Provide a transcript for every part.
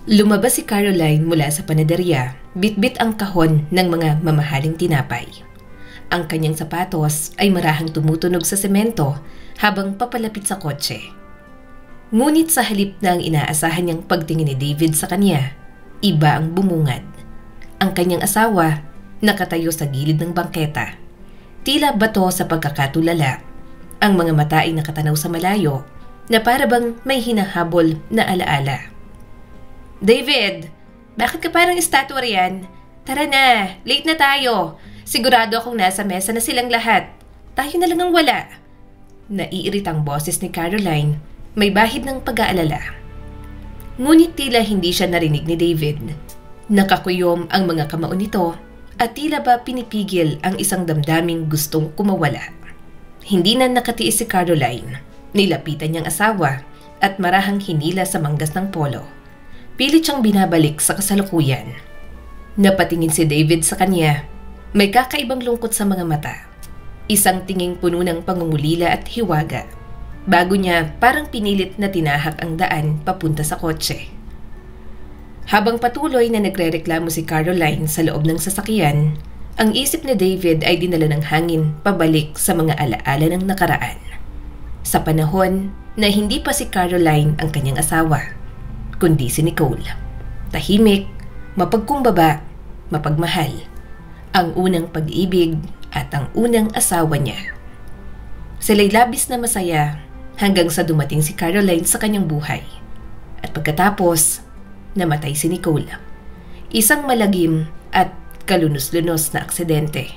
Lumabas si Caroline mula sa panaderya, bitbit ang kahon ng mga mamahaling tinapay. Ang kanyang sapatos ay marahang tumutunog sa semento habang papalapit sa kotse. Ngunit sa halip na ang inaasahan niyang pagtingin ni David sa kanya, iba ang bumungad. Ang kanyang asawa nakatayo sa gilid ng bangketa. Tila bato sa pagkakatulala. Ang mga mata ay nakatanaw sa malayo na para bang may hinahabol na alaala. David, bakit ka parang estatwa riyan? Tara na, late na tayo. Sigurado akong nasa mesa na silang lahat. Tayo na lang ang wala. Naiiritang boses ni Caroline, may bahid ng pag-aalala. Ngunit tila hindi siya narinig ni David. Nakakuyom ang mga kamao nito at tila ba pinipigil ang isang damdaming gustong kumawala. Hindi na nakatiis si Caroline. Nilapitan niyang asawa at marahang hinila sa manggas ng polo. Pilit siyang binabalik sa kasalukuyan. Napatingin si David sa kanya. May kakaibang lungkot sa mga mata. Isang tinging puno ng pangungulila at hiwaga. Bago niya parang pinilit na tinahak ang daan papunta sa kotse. Habang patuloy na nagrereklamo si Caroline sa loob ng sasakyan, ang isip ni David ay dinala ng hangin pabalik sa mga alaala ng nakaraan. Sa panahon na hindi pa si Caroline ang kanyang asawa, kundi si Nicole. Tahimik, mapagkumbaba, mapagmahal. Ang unang pag-ibig at ang unang asawa niya. Sila'y labis na masaya hanggang sa dumating si Caroline sa kanyang buhay. At pagkatapos, namatay si Nicole. Isang malagim at kalunos-lunos na aksidente.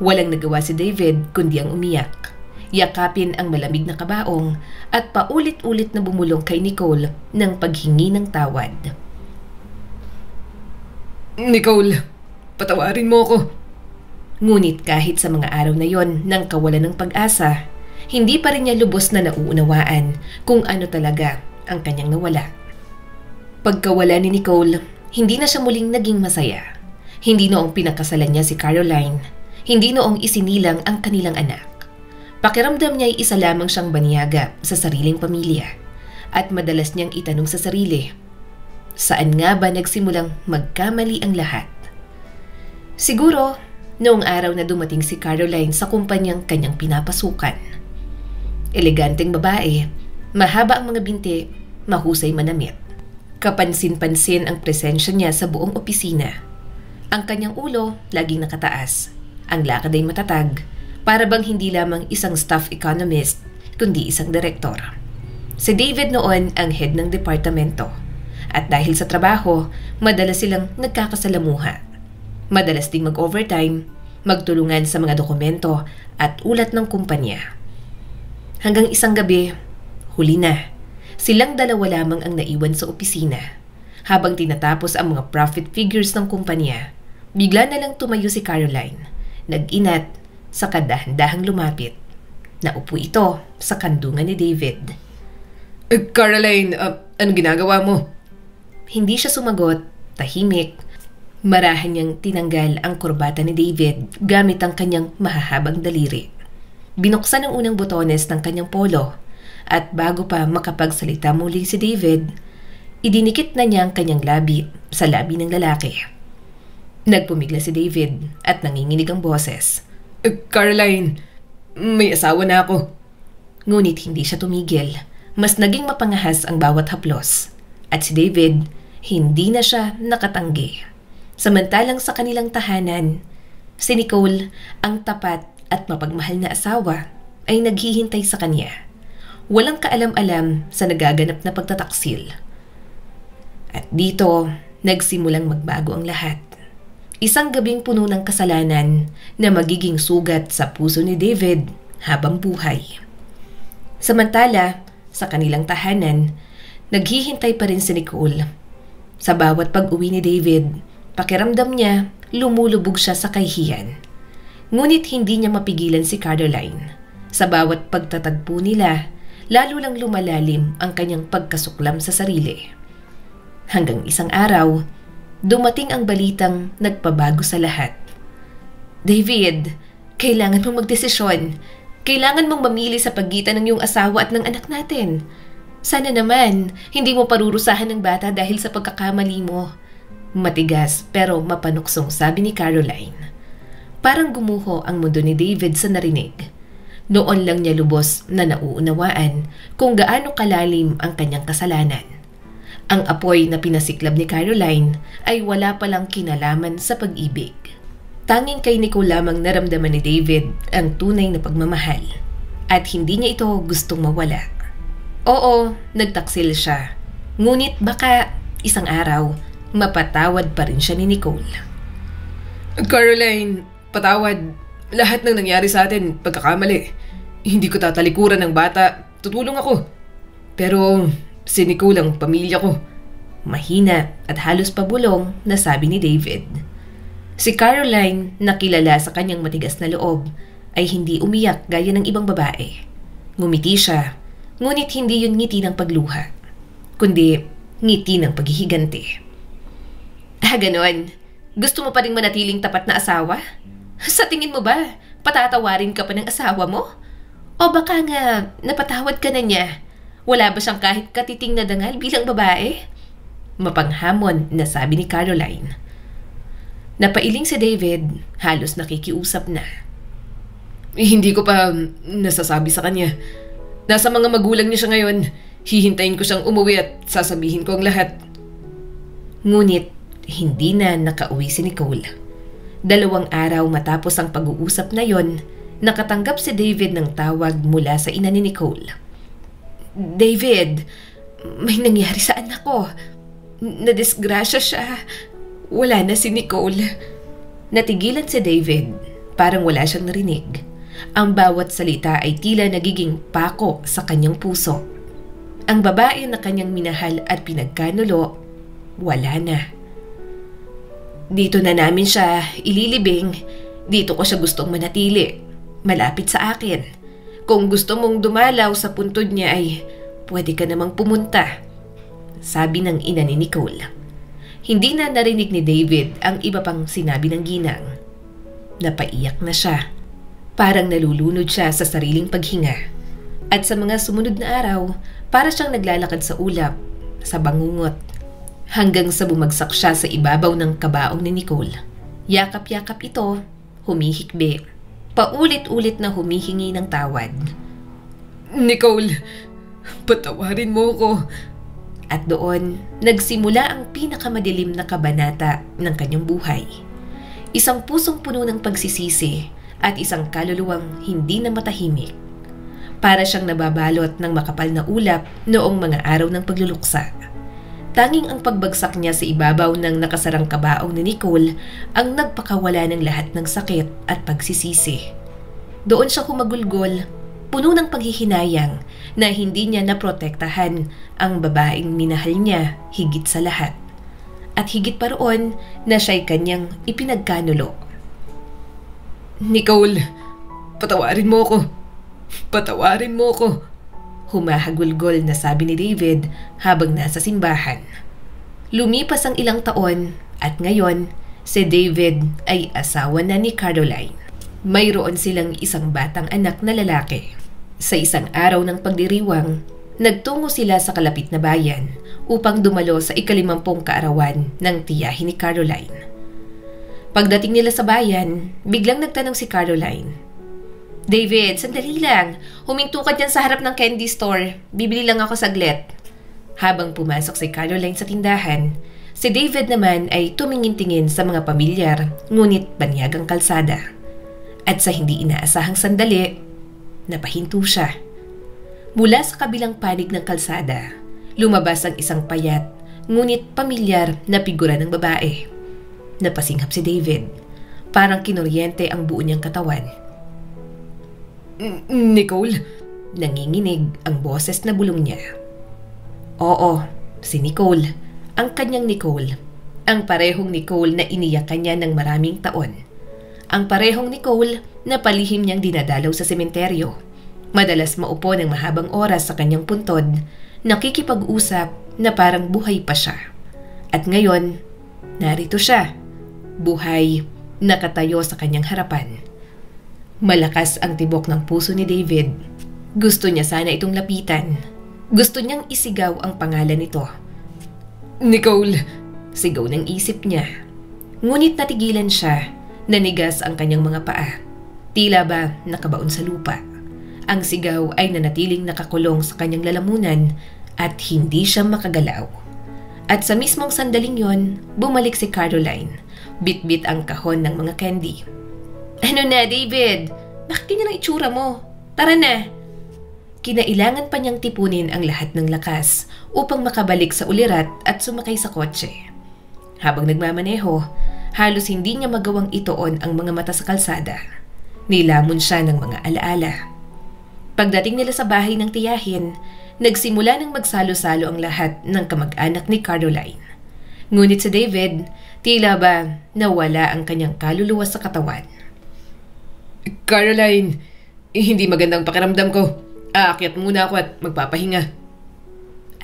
Walang nagawa si David kundi ang umiyak. Yakapin ang malamig na kabaong at paulit-ulit na bumulong kay Nicole ng paghingi ng tawad. Nicole, patawarin mo ko. Ngunit kahit sa mga araw na yon ng kawalan ng pag-asa, hindi pa rin niya lubos na nauunawaan kung ano talaga ang kanyang nawala. Pagkawala ni Nicole, hindi na siya muling naging masaya. Hindi noong pinakasalan niya si Caroline, hindi noong isinilang ang kanilang anak. Pakiramdam niya ay isa lamang siyang banyaga sa sariling pamilya at madalas niyang itanong sa sarili, saan nga ba nagsimulang magkamali ang lahat? Siguro, noong araw na dumating si Caroline sa kumpanyang kanyang pinapasukan. Eleganteng babae, mahaba ang mga binti, mahusay manamit. Kapansin-pansin ang presensya niya sa buong opisina. Ang kanyang ulo laging nakataas, ang lakad ay matatag, para bang hindi lamang isang staff economist, kundi isang direktor. Si David noon ang head ng departamento. At dahil sa trabaho, madalas silang nagkakasalamuha. Madalas ding mag-overtime, magtulungan sa mga dokumento at ulat ng kumpanya. Hanggang isang gabi, huli na. Silang dalawa lamang ang naiwan sa opisina. Habang tinatapos ang mga profit figures ng kumpanya, bigla na lang tumayo si Caroline. Nag-inat, saka dahan-dahang lumapit. Naupo ito sa kandungan ni David. Caroline, anong ginagawa mo? Hindi siya sumagot, tahimik. Marahan niyang tinanggal ang kurbata ni David gamit ang kanyang mahahabang daliri. Binuksan ang unang botones ng kanyang polo at bago pa makapagsalita muli si David, idinikit na niya ang kanyang labi sa labi ng lalaki. Nagpumigla si David at nanginginig ang boses. Caroline, may asawa na ako. Ngunit hindi siya tumigil. Mas naging mapangahas ang bawat haplos. At si David, hindi na siya nakatanggi. Samantalang sa kanilang tahanan, si Nicole, ang tapat at mapagmahal na asawa, ay naghihintay sa kanya. Walang kaalam-alam sa nagaganap na pagtataksil. At dito, nagsimulang magbago ang lahat. Isang gabing puno ng kasalanan na magiging sugat sa puso ni David habang buhay. Samantala, sa kanilang tahanan, naghihintay pa rin si Nicole. Sa bawat pag-uwi ni David, pakiramdam niya lumulubog siya sa kahihiyan. Ngunit hindi niya mapigilan si Caroline. Sa bawat pagtatagpo nila, lalo lang lumalalim ang kanyang pagkasuklam sa sarili. Hanggang isang araw, dumating ang balitang nagpabago sa lahat. David, kailangan mong magdesisyon. Kailangan mong mamili sa pagitan ng iyong asawa at ng anak natin. Sana naman, hindi mo parurusahan ng bata dahil sa pagkakamali mo. Matigas pero mapanuksong sabi ni Caroline. Parang gumuho ang mundo ni David sa narinig. Noon lang niya lubos na nauunawaan kung gaano kalalim ang kanyang kasalanan. Ang apoy na pinasiklab ni Caroline ay wala palang kinalaman sa pag-ibig. Tanging kay Nicole lamang naramdaman ni David ang tunay na pagmamahal at hindi niya ito gustong mawala. Oo, nagtaksil siya. Ngunit baka isang araw, mapatawad pa rin siya ni Nicole. Caroline, patawad. Lahat ng nangyari sa atin, pagkakamali. Hindi ko tatalikuran ng bata. Tutulong ako. Pero si Nicole ang pamilya ko. Mahina at halos pabulong na sabi ni David. Si Caroline, na kilala sa kanyang matigas na loob, ay hindi umiyak gaya ng ibang babae. Ngumiti siya, ngunit hindi yun ngiti ng pagluha, kundi ngiti ng paghihiganti. Ganon. Gusto mo pa rin manatiling tapat na asawa? Sa tingin mo ba, patatawarin ka pa ng asawa mo? O baka nga, napatawad ka na niya? Wala ba siyang kahit katiting na dangal bilang babae? Mapanghamon na sabi ni Caroline. Napailing si David, halos nakikiusap na. Hindi ko pa nasasabi sa kanya. Nasa mga magulang niya siya ngayon. Hihintayin ko siyang umuwi at sasabihin ko ang lahat. Ngunit hindi na nakauwi si Nicole. 2 araw matapos ang pag-uusap na yon, nakatanggap si David ng tawag mula sa ina ni Nicole. David, may nangyari sa anak ko. Nadisgrasya siya. Wala na si Nicole. Natigilan si David, parang wala siyang narinig. Ang bawat salita ay tila nagiging pako sa kanyang puso. Ang babae na kanyang minahal at pinagkanulo, wala na. Dito na namin siya ililibing. Dito ko siya gustong manatili. Malapit sa akin. Kung gusto mong dumalaw sa puntod niya ay pwede ka namang pumunta, sabi ng ina ni Nicole. Hindi na narinig ni David ang iba pang sinabi ng ginang. Napaiyak na siya. Parang nalulunod siya sa sariling paghinga. At sa mga sumunod na araw, para siyang naglalakad sa ulap, sa bangungot, hanggang sa bumagsak siya sa ibabaw ng kabaong ni Nicole. Yakap-yakap ito, humihikbi. Paulit-ulit na humihingi ng tawad. Nicole, patawarin mo ko. At doon, nagsimula ang pinakamadilim na kabanata ng kanyang buhay. Isang pusong puno ng pagsisisi at isang kaluluwang hindi na matahimik. Para siyang nababalot ng makapal na ulap noong mga araw ng pagluluksa. Tanging ang pagbagsak niya sa ibabaw ng nakasarang kabaong ni Nicole ang nagpakawala ng lahat ng sakit at pagsisisi. Doon siya humagulgol, puno ng paghihinayang na hindi niya naprotektahan ang babaeng minahal niya higit sa lahat. At higit pa roon na siya'y kanyang ipinagkanulo. Nicole, patawarin mo ko. Patawarin mo ko. Humahagulgol na sabi ni David habang nasa simbahan. Lumipas ang ilang taon at ngayon, si David ay asawa na ni Caroline. Mayroon silang isang batang anak na lalaki. Sa isang araw ng pagdiriwang, nagtungo sila sa kalapit na bayan upang dumalo sa 50 kaarawan ng tiyahin ni Caroline. Pagdating nila sa bayan, biglang nagtanong si Caroline, David, sandali lang. Huminto ka dyan sa harap ng candy store. Bibili lang ako saglit. Habang pumasok si Caroline sa tindahan, si David naman ay tumingin-tingin sa mga pamilyar ngunit banyagang kalsada. At sa hindi inaasahang sandali, napahinto siya. Mula sa kabilang panig ng kalsada, lumabas ang isang payat ngunit pamilyar na figura ng babae. Napasinghap si David. Parang kinuryente ang buo niyang katawan. Nicole? Nanginginig ang boses na bulong niya. Oo, si Nicole. Ang kanyang Nicole. Ang parehong Nicole na iniyakan niya ng maraming taon. Ang parehong Nicole na palihim niyang dinadalaw sa sementeryo. Madalas maupo ng mahabang oras sa kanyang puntod, nakikipag-usap na parang buhay pa siya. At ngayon, narito siya. Buhay, nakatayo sa kanyang harapan. Malakas ang tibok ng puso ni David. Gusto niya sana itong lapitan. Gusto niyang isigaw ang pangalan nito. Nicole! Sigaw ng isip niya. Ngunit natigilan siya. Nanigas ang kanyang mga paa. Tila ba nakabaon sa lupa. Ang sigaw ay nanatiling nakakulong sa kanyang lalamunan at hindi siya makagalaw. At sa mismong sandaling yon, bumalik si Caroline. Bit-bit ang kahon ng mga candy. Ano na, David? Bakit ganyan ang itsura mo? Tara na! Kinailangan pa niyang tipunin ang lahat ng lakas upang makabalik sa ulirat at sumakay sa kotse. Habang nagmamaneho, halos hindi niya magawang itoon ang mga mata sa kalsada. Nilamon siya ng mga alaala. Pagdating nila sa bahay ng tiyahin, nagsimula ng magsalo-salo ang lahat ng kamag-anak ni Caroline. Ngunit si David, tila ba nawala ang kanyang kaluluwa sa katawan. Caroline, hindi magandang pakiramdam ko. Aakyat muna ako at magpapahinga.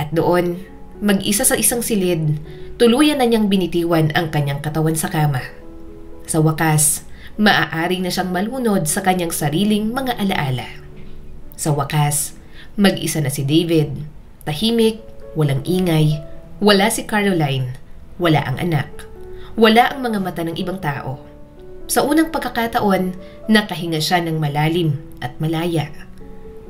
At doon, mag-isa sa isang silid, tuluyan na niyang binitiwan ang kanyang katawan sa kama. Sa wakas, maaari na siyang malunod sa kanyang sariling mga alaala. Sa wakas, mag-isa na si David. Tahimik, walang ingay, wala si Caroline, wala ang anak, wala ang mga mata ng ibang tao. Sa unang pagkakataon, nakahinga siya ng malalim at malaya.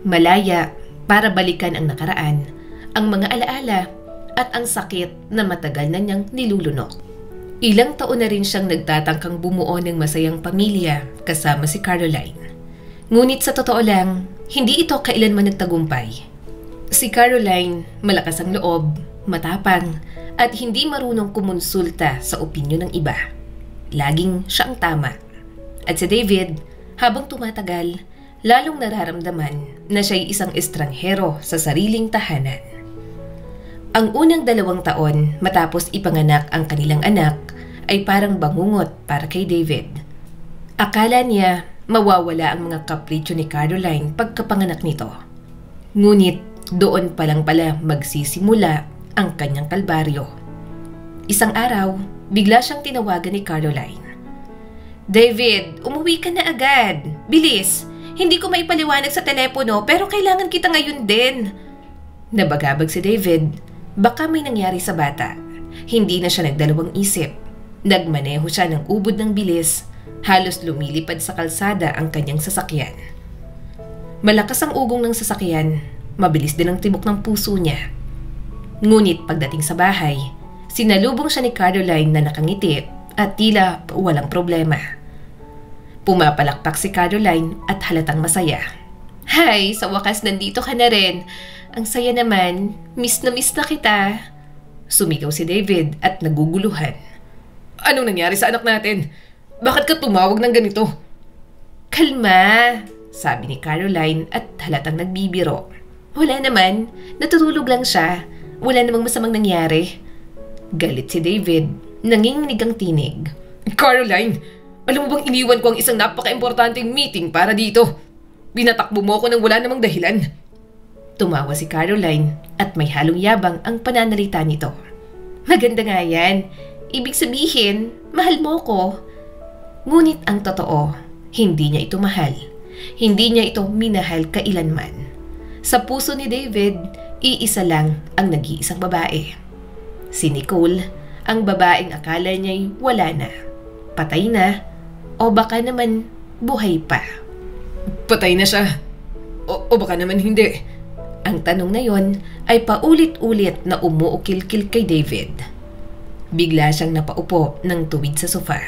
Malaya para balikan ang nakaraan, ang mga alaala at ang sakit na matagal na niyang nilulunok. Ilang taon na rin siyang nagtatangkang bumuo ng masayang pamilya kasama si Caroline. Ngunit sa totoo lang, hindi ito kailanman nagtagumpay. Si Caroline, malakas ang loob, matapang, at hindi marunong kumonsulta sa opinyon ng iba. Laging siya ang tama. At si David, habang tumatagal, lalong nararamdaman na siya'y isang estranghero sa sariling tahanan. Ang unang 2 taon matapos ipanganak ang kanilang anak ay parang bangungot para kay David. Akala niya mawawala ang mga kapritsyo ni Caroline pagkapanganak nito. Ngunit doon pa lang pala magsisimula ang kanyang kalbaryo. Isang araw, bigla siyang tinawagan ni Caroline. David, umuwi ka na agad. Bilis! Hindi ko maipaliwanag sa telepono pero kailangan kita ngayon din. Nabagabag si David. Baka may nangyari sa bata. Hindi na siya nagdalawang isip. Nagmaneho siya ng ubod ng bilis. Halos lumilipad sa kalsada ang kanyang sasakyan. Malakas ang ugong ng sasakyan. Mabilis din ang tibok ng puso niya. Ngunit pagdating sa bahay, sinalubong siya ni Caroline na nakangiti at tila walang problema. Pumapalakpak si Caroline at halatang masaya. Hay, sa wakas nandito ka na rin. Ang saya naman, miss na kita. Sumigaw si David at naguguluhan. Anong nangyari sa anak natin? Bakit ka tumawag ng ganito? Kalma, sabi ni Caroline at halatang nagbibiro. Wala naman, natutulog lang siya. Wala namang masamang nangyari. Galit si David, nanginginig ang tinig. Caroline! Alam mo bang iniwan ko ang isang napaka-importanteng meeting para dito? Binatakbo mo ako nang wala namang dahilan. Tumawa si Caroline at may halong yabang ang pananalita nito. Maganda nga yan. Ibig sabihin, mahal mo ko. Ngunit ang totoo, hindi niya ito mahal. Hindi niya ito minahal kailanman. Sa puso ni David, iisa lang ang nag-iisang babae. Si Nicole, ang babaeng akala niya'y wala na. Patay na. O baka naman buhay pa. Patay na siya. O baka naman hindi. Ang tanong na yon ay paulit-ulit na umuukil-kil kay David. Bigla siyang napaupo ng tuwid sa sofa.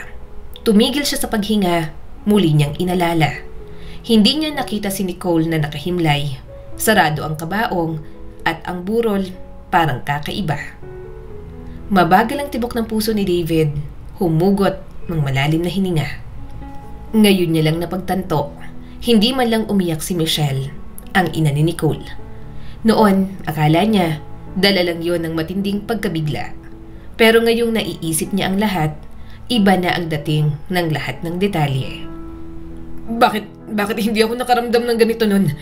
Tumigil siya sa paghinga, muli niyang inalala. Hindi niya nakita si Nicole na nakahimlay. Sarado ang kabaong at ang burol parang kakaiba. Mabagal ang tibok ng puso ni David, humugot ng malalim na hininga. Ngayon niya lang napagtanto, hindi man lang umiyak si Michelle, ang ina ni Nicole. Noon, akala niya, dala lang yon ng matinding pagkabigla. Pero ngayong naiisip niya ang lahat, iba na ang dating ng lahat ng detalye. Bakit hindi ako nakaramdam ng ganito nun?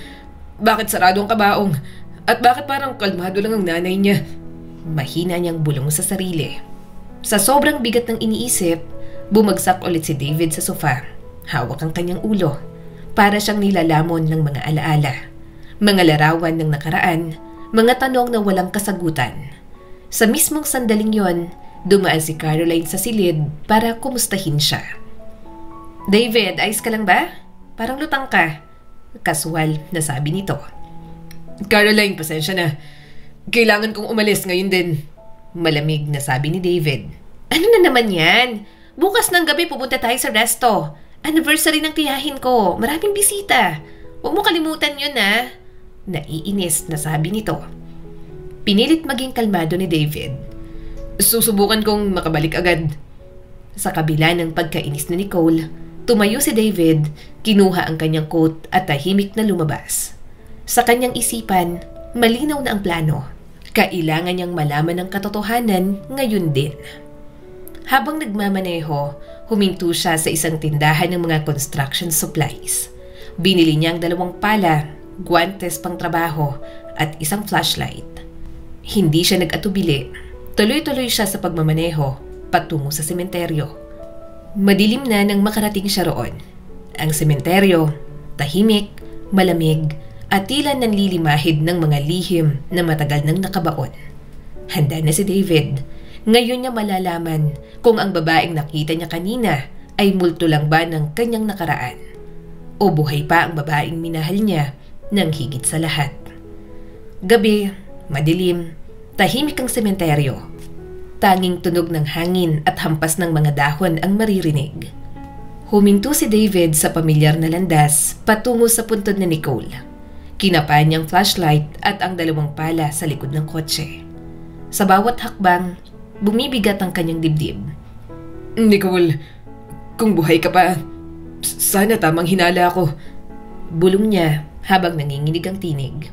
Bakit sarado ang kabaong? At bakit parang kalmado lang ang nanay niya? Mahina niyang bulong sa sarili. Sa sobrang bigat ng iniisip, bumagsak ulit si David sa sofa. Hawak ang kanyang ulo. Para siyang nilalamon ng mga alaala. Mga larawan ng nakaraan, Mga tanong na walang kasagutan. Sa mismong sandaling yon, dumaan si Caroline sa silid para kumustahin siya. "David, ayos ka lang ba? Parang lutang ka." Kasual na sabi nito. "Caroline, pasensya na. Kailangan kong umalis ngayon din." Malamig na sabi ni David. "Ano na naman yan? Bukas ng gabi pupunta tayo sa resto. Anniversary ng tiyahin ko. Maraming bisita. Huwag mo kalimutan yun ha." Naiinis na sabi nito. Pinilit maging kalmado ni David. "Susubukan kong makabalik agad." Sa kabila ng pagkainis ni Nicole, tumayo si David, kinuha ang kanyang coat at tahimik na lumabas. Sa kanyang isipan, malinaw na ang plano. Kailangan niyang malaman ang katotohanan ngayon din. Habang nagmamaneho, huminto siya sa isang tindahan ng mga construction supplies. Binili niya ang 2 pala, guwantes pang trabaho at isang flashlight. Hindi siya nag-atubili. Tuloy-tuloy siya sa pagmamaneho patungo sa sementeryo. Madilim na nang makarating siya roon. Ang sementeryo, tahimik, malamig, at tila nanlilimahid ng mga lihim na matagal nang nakabaon. Handa na si David. Ngayon niya malalaman kung ang babaeng nakita niya kanina ay multo lang ba ng kanyang nakaraan o buhay pa ang babaeng minahal niya ng higit sa lahat. Gabi, madilim, tahimik ang sementeryo. Tanging tunog ng hangin at hampas ng mga dahon ang maririnig. Huminto si David sa pamilyar na landas patungo sa puntod ni Nicole. Kinapa niyang flashlight at ang 2 pala sa likod ng kotse. Sa bawat hakbang, bumibigat ang kanyang dibdib. "Nicole, kung buhay ka pa, sana tamang hinala ako." Bulong niya habang nanginginig ang tinig.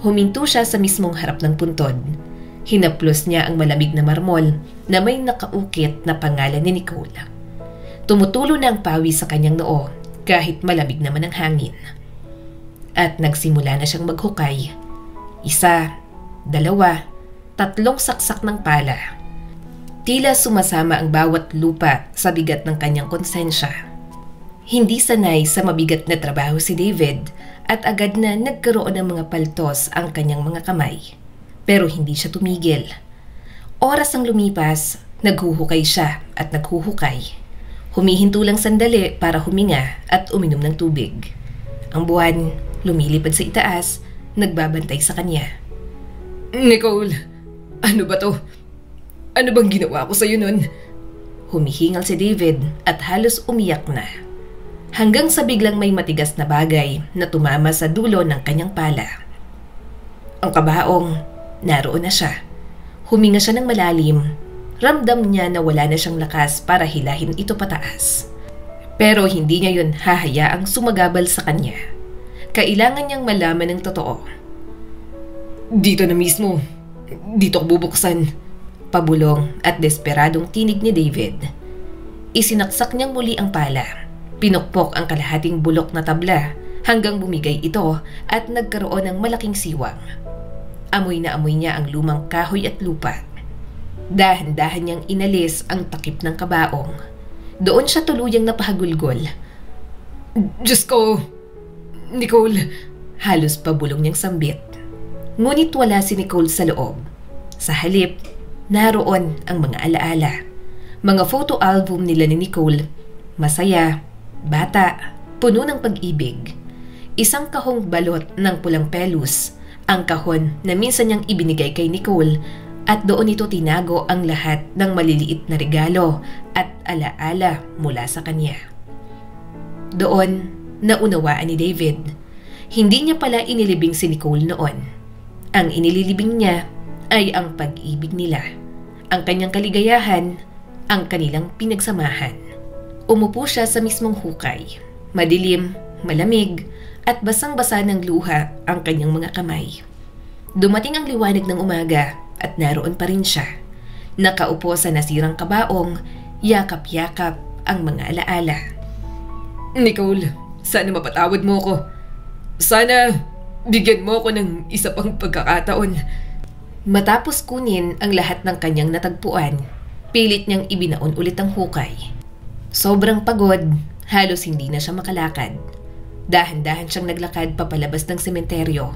Huminto siya sa mismong harap ng puntod. Hinaplos niya ang malamig na marmol na may nakaukit na pangalan ni Nicole. Tumutulo na ang pawis sa kanyang noo kahit malamig naman ang hangin. At nagsimula na siyang maghukay. 1, 2, 3 saksak ng pala. Tila sumasama ang bawat lupa sa bigat ng kanyang konsensya. Hindi sanay sa mabigat na trabaho si David at agad na nagkaroon ng mga paltos ang kanyang mga kamay. Pero hindi siya tumigil. Oras ang lumipas, naghuhukay siya at naghuhukay. Humihinto lang sandali para huminga at uminom ng tubig. Ang buwan, lumilipad sa itaas, nagbabantay sa kanya. "Nicole, ano ba to? Ano bang ginawa ko sa'yo nun?" Humihingal si David at halos umiyak na. Hanggang sa biglang may matigas na bagay na tumama sa dulo ng kanyang pala. Ang kabaong, naroon na siya. Huminga siya ng malalim. Ramdam niya na wala na siyang lakas para hilahin ito pataas. Pero hindi niya yun hahayaang sumagabal sa kanya. Kailangan niyang malaman ng totoo. "Dito na mismo. Dito ko bubuksan." Pabulong at desperadong tinig ni David. Isinaksak niyang muli ang pala. Pinukpok ang kalahating bulok na tabla hanggang bumigay ito at nagkaroon ng malaking siwang. Amoy na amoy niya ang lumang kahoy at lupa. Dahan-dahan niyang inalis ang takip ng kabaong. Doon siya tuluyang napahagulgol. "Diyos ko, Nicole." Halos pabulong niyang sambit. Ngunit wala si Nicole sa loob. Sa halip, naroon ang mga alaala. Mga photo album nila ni Nicole. Masaya, bata, puno ng pag-ibig. Isang kahong balot ng pulang pelus, ang kahon na minsan niyang ibinigay kay Nicole, at doon ito tinago ang lahat ng maliliit na regalo at alaala mula sa kanya. Doon, naunawaan ni David. Hindi niya pala inilibing si Nicole noon. Ang inililibing niya ay ang pag-ibig nila, ang kanyang kaligayahan, ang kanilang pinagsamahan. Umupo siya sa mismong hukay. Madilim, malamig, at basang-basa ng luha ang kanyang mga kamay. Dumating ang liwanag ng umaga at naroon pa rin siya. Nakaupo sa nasirang kabaong, yakap-yakap ang mga alaala. "Nicole, sana mapatawad mo ko. Sana bigyan mo ko ng isa pang pagkakataon." Matapos kunin ang lahat ng kanyang natagpuan, pilit niyang ibinaon ulit ang hukay. Sobrang pagod, halos hindi na siya makalakad. Dahan-dahan siyang naglakad papalabas ng sementeryo.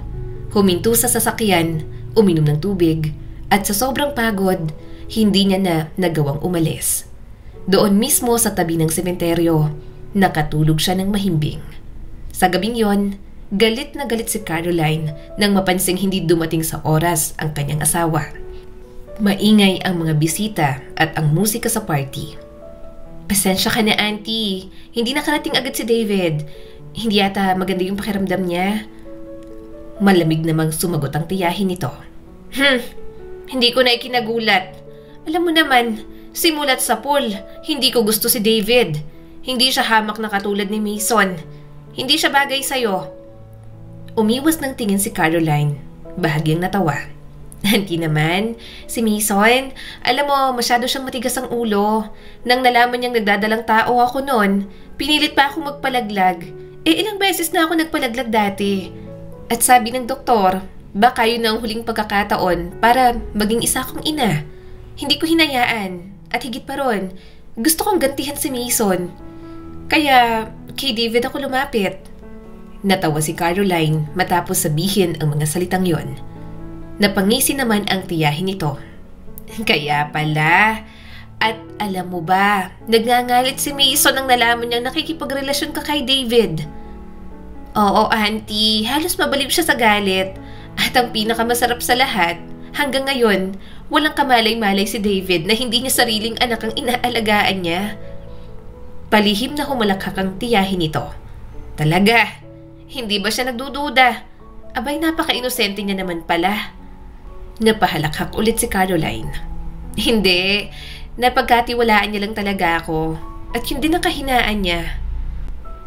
Huminto sa sasakyan, uminom ng tubig, at sa sobrang pagod, hindi niya na nagawang umalis. Doon mismo sa tabi ng sementeryo, nakatulog siya ng mahimbing. Sa gabing yon, galit na galit si Caroline nang mapansing hindi dumating sa oras ang kanyang asawa. Maingay ang mga bisita at ang musika sa party. Pasensya ka na, auntie. Hindi nakarating agad si David. Hindi yata maganda yung pakiramdam niya. Malamig namang sumagot ang tiyahin nito. Hindi ko na ikinagulat. Alam mo naman, simulat sa pool, hindi ko gusto si David. Hindi siya hamak na katulad ni Mason. Hindi siya bagay sa'yo. Umiwas ng tingin si Caroline. Bahagyang natawa. Auntie naman, si Mason, alam mo, masyado siyang matigas ang ulo. Nang nalaman niyang nagdadalang tao ako noon, pinilit pa ako magpalaglag. Ilang beses na ako nagpalaglag dati. At sabi ng doktor, baka yun ang huling pagkakataon para maging isa kong ina. Hindi ko hinayaan. At higit pa ron, gusto kong gantihan si Mason. Kaya kay David ako lumapit. Natawa si Caroline matapos sabihin ang mga salitang yon. Napangisi naman ang tiyahin nito. Kaya pala. At alam mo ba, nagngangalit si Mason nang nalaman niyang nakikipagrelasyon ka kay David. Oo, auntie, halos mabalib siya sa galit. At ang pinakamasarap sa lahat, hanggang ngayon, walang kamalay-malay si David na hindi niya sariling anak ang inaalagaan niya. Palihim na humalakhak ang tiyahin nito. Talaga, hindi ba siya nagdududa? Abay, napaka-inosente niya naman pala. Napahalakhak ulit si Caroline. Hindi, napagkatiwalaan niya lang talaga ako. At yun din ang kahinaan niya.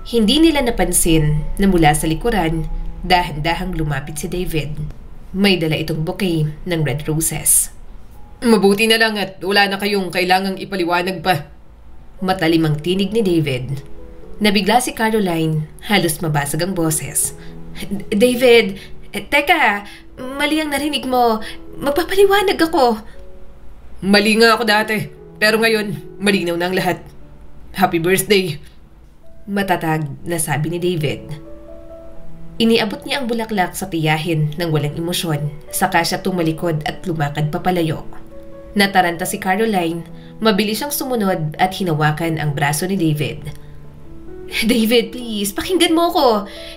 Hindi nila napansin na mula sa likuran, dahan-dahang lumapit si David. May dala itong bouquet ng red roses. Mabuti na lang at wala na kayong kailangang ipaliwanag pa. Matalim ang tinig ni David. Nabigla si Caroline, halos mabasag ang boses. David, teka, mali ang narinig mo. Magpapaliwanag ako. Mali nga ako dati, pero ngayon, malinaw na ang lahat. Happy birthday! Matatag na sabi ni David. Iniabot niya ang bulaklak sa tiyahin ng walang emosyon, saka siya tumalikod at lumakad papalayo. Nataranta si Caroline, mabilis siyang sumunod at hinawakan ang braso ni David. David, please, pakinggan mo ko.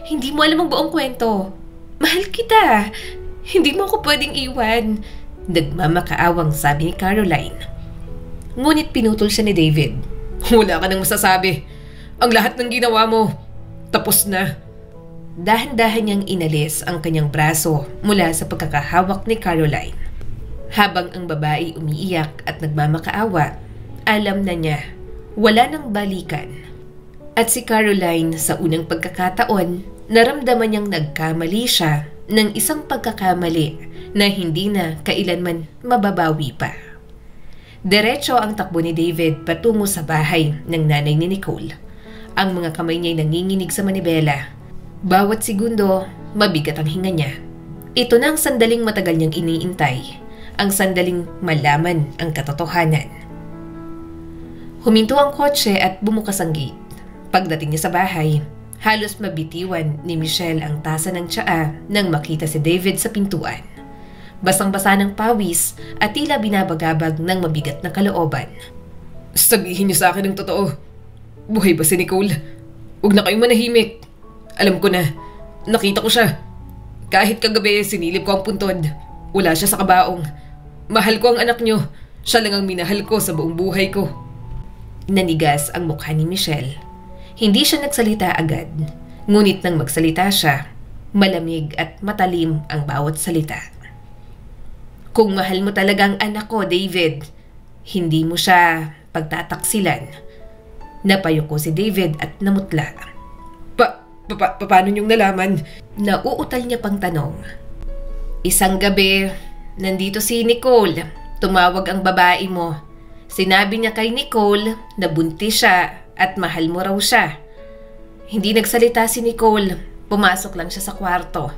Hindi mo alam ang buong kwento. Mahal kita. Hindi mo ako pwedeng iwan. Nagmamakaawang sabi ni Caroline. Ngunit pinutol siya ni David. Wala ka nang masasabi. Ang lahat ng ginawa mo, tapos na. Dahan-dahan niyang inalis ang kanyang braso mula sa pagkakahawak ni Caroline. Habang ang babae umiiyak at nagmamakaawa, alam na niya, wala nang balikan. At si Caroline sa unang pagkakataon, naramdaman niyang nagkamali siya ng isang pagkakamali na hindi na kailanman mababawi pa. Diretso ang takbo ni David patungo sa bahay ng nanay ni Nicole. Ang mga kamay niya'y nanginginig sa manibela. Bawat segundo, mabigat ang hinga niya. Ito na ang sandaling matagal niyang iniintay. Ang sandaling malaman ang katotohanan. Huminto ang kotse at bumukas ang gate. Pagdating niya sa bahay, halos mabitiwan ni Michelle ang tasa ng tsaa nang makita si David sa pintuan. Basang-basa ng pawis at tila binabagabag ng mabigat na kalooban. Sabihin niyo sa akin ang totoo. Buhay ba si Nicole? Huwag na kayong manahimik. Alam ko na. Nakita ko siya. Kahit kagabi sinilip ko ang puntod. Wala siya sa kabaong. Mahal ko ang anak niyo. Siya lang ang minahal ko sa buong buhay ko. Nanigas ang mukha ni Michelle. Hindi siya nagsalita agad. Ngunit nang magsalita siya, malamig at matalim ang bawat salita. Kung mahal mo talaga ang anak ko, David, hindi mo siya pagtataksilan. Napayuko si David at namutla. Paano niyong nalaman? Nauutal niya pang tanong. Isang gabi, nandito si Nicole. Tumawag ang babae mo. Sinabi niya kay Nicole na buntis siya at mahal mo raw siya. Hindi nagsalita si Nicole. Pumasok lang siya sa kwarto.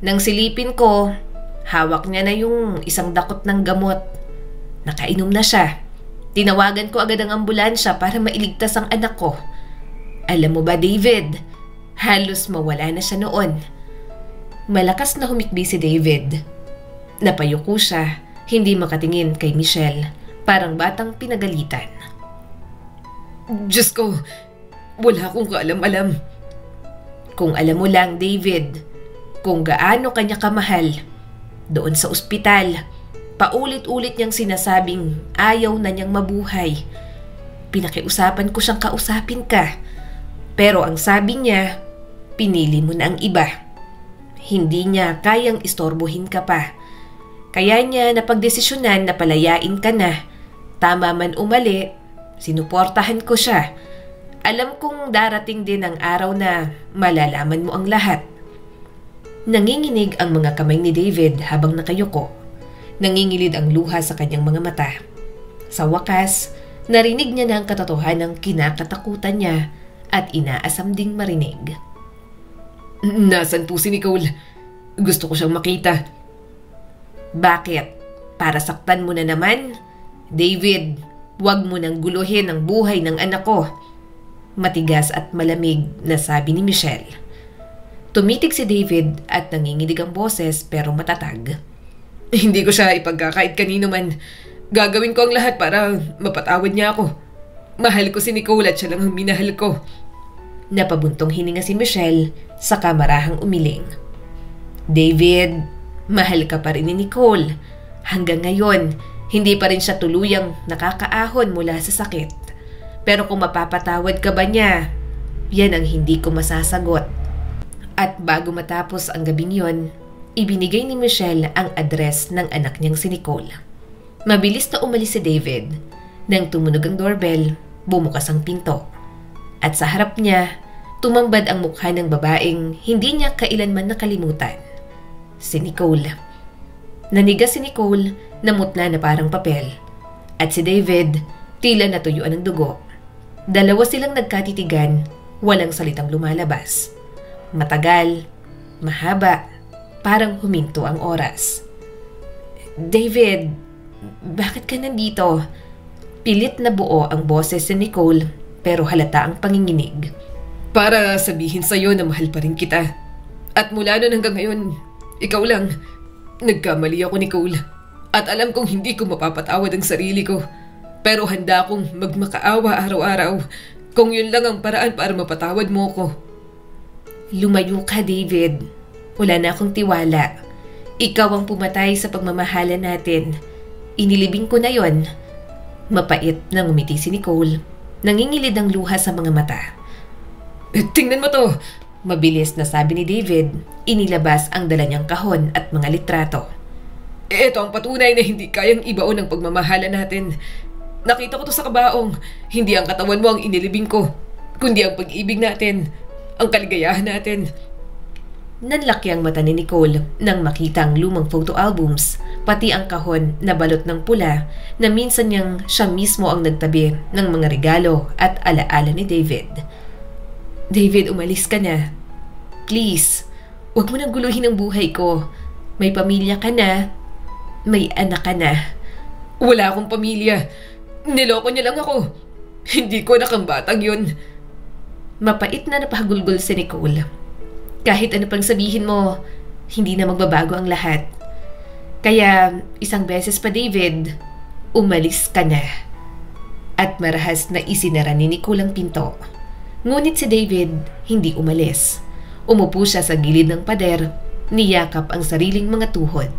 Nang silipin ko, hawak niya na yung isang dakot ng gamot. Nakainom na siya. Tinawagan ko agad ang ambulansya para mailigtas ang anak ko. Alam mo ba, David, halos mawala na siya noon. Malakas na humikbi si David. Napayuko siya, hindi makatingin kay Michelle, parang batang pinagalitan. Diyos ko, wala akong kaalam-alam. Kung alam mo lang, David, kung gaano kanya kamahal, doon sa ospital, paulit-ulit niyang sinasabing ayaw na niyang mabuhay. Pinakiusapan ko siyang kausapin ka, pero ang sabi niya, pinili mo na ang iba. Hindi niya kayang istorbohin ka pa. Kaya niya napagdesisyonan na palayain ka na. Tama man o mali, sinuportahan ko siya. Alam kong darating din ang araw na malalaman mo ang lahat. Nanginginig ang mga kamay ni David habang nakayuko. Nangingilid ang luha sa kanyang mga mata. Sa wakas, narinig niya na ang katotohanan ng kinakatakutan niya at inaasam ding marinig. Nasaan po si Nicole? Gusto ko siyang makita. Bakit? Para saktan mo na naman? David, huwag mo nang guluhin ang buhay ng anak ko. Matigas at malamig na sabi ni Michelle. Tumitig si David at nanginginig ang boses pero matatag. Hindi ko siya ipagkakait kanino man. Gagawin ko ang lahat para mapatawad niya ako. Mahal ko si Nicole at siya lang ang minahal ko. Napabuntong hininga si Michelle sa kamarahang umiling. David, mahal ka pa rin ni Nicole. Hanggang ngayon, hindi pa rin siya tuluyang nakakaahon mula sa sakit. Pero kung mapapatawad ka ba niya, yan ang hindi ko masasagot. At bago matapos ang gabing yon, ibinigay ni Michelle ang address ng anak niyang si Nicole. Mabilis na umalis si David. Nang tumunog ang doorbell, bumukas ang pinto. At sa harap niya, tumambad ang mukha ng babaeng hindi niya kailanman nakalimutan. Si Nicole. Nanigas si Nicole na mutla na parang papel. At si David, tila natuyuan ng dugo. Dalawa silang nagkatitigan, walang salitang lumalabas. Matagal, mahaba, parang huminto ang oras. David, bakit ka nandito? Pilit na buo ang boses ni Nicole pero halata ang panginginig. Para sabihin sa'yo na mahal pa rin kita. At mula noon hanggang ngayon, ikaw lang. Nagkamali ako, Nicole. At alam kong hindi ko mapapatawad ang sarili ko. Pero handa akong magmakaawa araw-araw kung yun lang ang paraan para mapatawad mo ko. Lumayo ka, David. Wala na akong tiwala. Ikaw ang pumatay sa pagmamahalan natin. Inilibing ko na yon. Mapait na ngumiti si Nicole. Nangingilid ang luha sa mga mata. Tingnan mo to! Mabilis na sabi ni David. Inilabas ang dala niyang kahon at mga litrato. Ito ang patunay na hindi kayang ibaon ang pagmamahalan natin. Nakita ko to sa kabaong. Hindi ang katawan mo ang inilibing ko, kundi ang pag-ibig natin, ang kaligayahan natin. Nanlaki ang mata ni Nicole nang makita ang lumang photo albums, pati ang kahon na balot ng pula na minsan niyang siya mismo ang nagtabi ng mga regalo at alaala ni David. David, umalis ka na. Please, huwag mo nang guluhin ang buhay ko. May pamilya ka na. May anak ka na. Wala akong pamilya. Niloko niya lang ako. Hindi ko anak ang batang yun. Mapait na napahagulgol si Nicole. Kahit ano pang sabihin mo, hindi na magbabago ang lahat. Kaya isang beses pa, David, umalis ka na. At marahas na isinara ni Nicole ang pinto. Ngunit si David hindi umalis. Umupo siya sa gilid ng pader, niyakap ang sariling mga tuhod.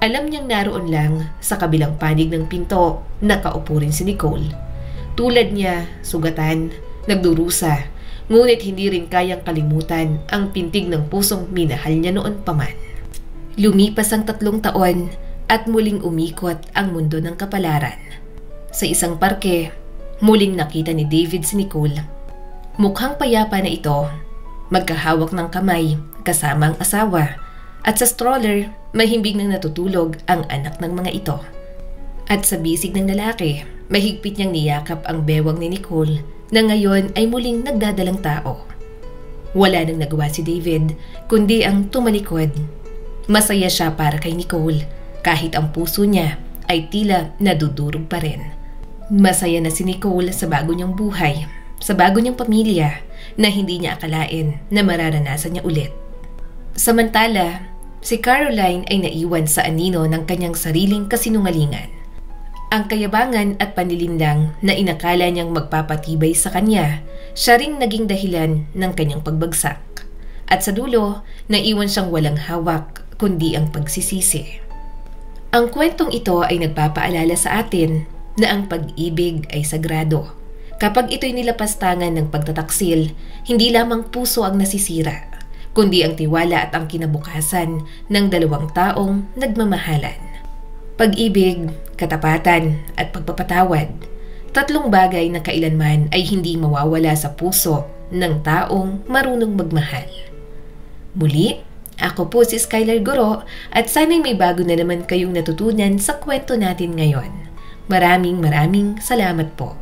Alam niyang naroon lang sa kabilang panig ng pinto, nakaupo rin si Nicole. Tulad niya, sugatan, nagdurusa, ngunit hindi rin kayang kalimutan ang pintig ng pusong minahal niya noon pa man. Lumipas ang 3 taon at muling umikot ang mundo ng kapalaran. Sa isang parke, muling nakita ni David si Nicole. Mukhang payapa na ito, magkahawak ng kamay kasama ang asawa, at sa stroller, mahimbing nang natutulog ang anak ng mga ito. At sa bisig ng lalaki, mahigpit niyang niyakap ang bewang ni Nicole na ngayon ay muling nagdadalang tao. Wala nang nagawa si David, kundi ang tumalikod. Masaya siya para kay Nicole, kahit ang puso niya ay tila nadudurog pa rin. Masaya na si Nicole sa bago niyang buhay, sa bago niyang pamilya na hindi niya akalain na mararanasan niya ulit. Samantala, si Caroline ay naiwan sa anino ng kanyang sariling kasinungalingan. Ang kayabangan at panlilinlang na inakala niyang magpapatibay sa kanya, siya ring naging dahilan ng kanyang pagbagsak. At sa dulo, naiwan siyang walang hawak kundi ang pagsisisi. Ang kwentong ito ay nagpapaalala sa atin na ang pag-ibig ay sagrado. Kapag ito'y nilapastangan ng pagtataksil, hindi lamang puso ang nasisira, kundi ang tiwala at ang kinabukasan ng dalawang taong nagmamahalan. Pag-ibig, katapatan at pagpapatawad, tatlong bagay na kailanman ay hindi mawawala sa puso ng taong marunong magmahal. Muli, ako po si Skylar Guro at sana'y may bago na naman kayong natutunan sa kwento natin ngayon. Maraming salamat po.